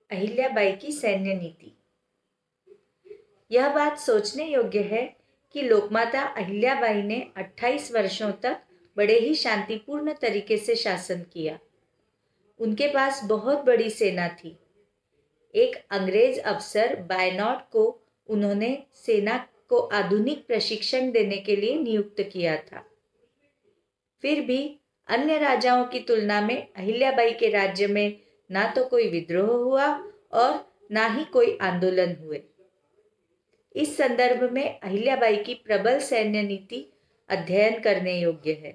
अहिल्याबाई की सैन्य नीति। यह बात सोचने योग्य है कि लोकमाता अहिल्याबाई ने 28 वर्षों तक बड़े ही शांतिपूर्ण तरीके से शासन किया। उनके पास बहुत बड़ी सेना थी। एक अंग्रेज अफसर बायनॉट को उन्होंने सेना को आधुनिक प्रशिक्षण देने के लिए नियुक्त किया था। फिर भी अन्य राजाओं की तुलना में अहिल्याबाई के राज्य में ना तो कोई विद्रोह हुआ और ना ही कोई आंदोलन हुए। इस संदर्भ में अहिल्याबाई की प्रबल सैन्य नीति अध्ययन करने योग्य है।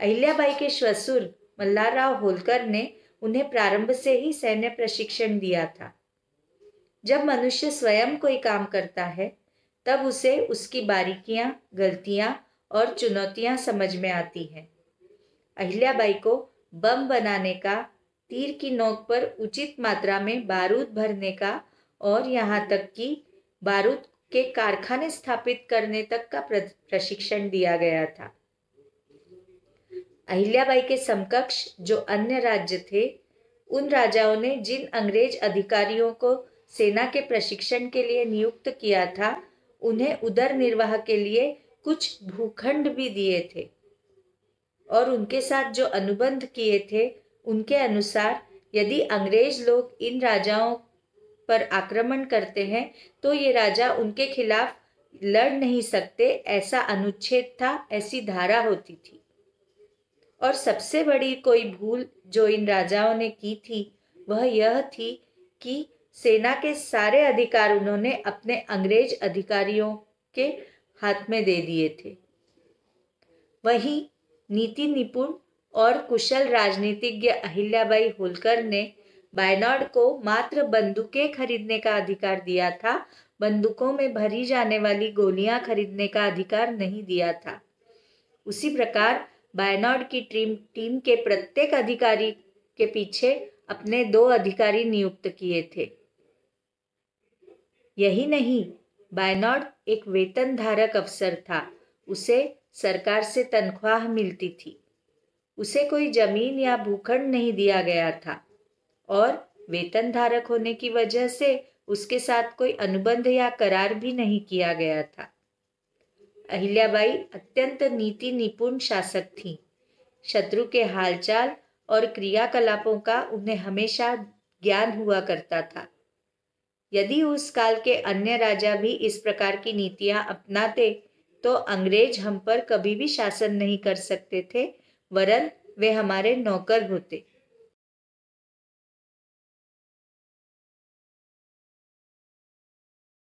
अहिल्याबाई के श्वशुर मल्हारराव होलकर ने उन्हें प्रारंभ से ही सैन्य प्रशिक्षण दिया था। जब मनुष्य स्वयं कोई काम करता है तब उसे उसकी बारीकियां, गलतियां और चुनौतियां समझ में आती हैं। अहिल्याबाई को बम बनाने का, तीर की नोक पर उचित मात्रा में बारूद भरने का और यहाँ तक कि बारूद के कारखाने स्थापित करने तक का प्रशिक्षण दिया गया था। अहिल्याबाई के समकक्ष जो अन्य राज्य थे, उन राजाओं ने जिन अंग्रेज अधिकारियों को सेना के प्रशिक्षण के लिए नियुक्त किया था, उन्हें उदर निर्वाह के लिए कुछ भूखंड भी दिए थे और उनके साथ जो अनुबंध किए थे, उनके अनुसार यदि अंग्रेज लोग इन राजाओं पर आक्रमण करते हैं तो ये राजा उनके खिलाफ लड़ नहीं सकते, ऐसा अनुच्छेद था, ऐसी धारा होती थी। और सबसे बड़ी कोई भूल जो इन राजाओं ने की थी वह यह थी कि सेना के सारे अधिकार उन्होंने अपने अंग्रेज अधिकारियों के हाथ में दे दिए थे। वहीं नीति निपुण और कुशल राजनीतिज्ञ अहिल्याबाई होलकर ने बायनॉड को मात्र बंदूकें खरीदने का अधिकार दिया था, बंदूकों में भरी जाने वाली गोलियां खरीदने का अधिकार नहीं दिया था। उसी प्रकार बायनॉड की टीम के प्रत्येक अधिकारी के पीछे अपने 2 अधिकारी नियुक्त किए थे। यही नहीं, बायनॉड एक वेतन धारक अफसर था। उसे सरकार से तनख्वाह मिलती थी। उसे कोई जमीन या भूखंड नहीं दिया गया था और वेतन धारक होने की वजह से उसके साथ कोई अनुबंध या करार भी नहीं किया गया था। अहिल्याबाई अत्यंत नीति निपुण शासक थीं। शत्रु के हालचाल और क्रियाकलापों का उन्हें हमेशा ज्ञान हुआ करता था। यदि उस काल के अन्य राजा भी इस प्रकार की नीतियां अपनाते तो अंग्रेज हम पर कभी भी शासन नहीं कर सकते थे, वरन वे हमारे नौकर होते।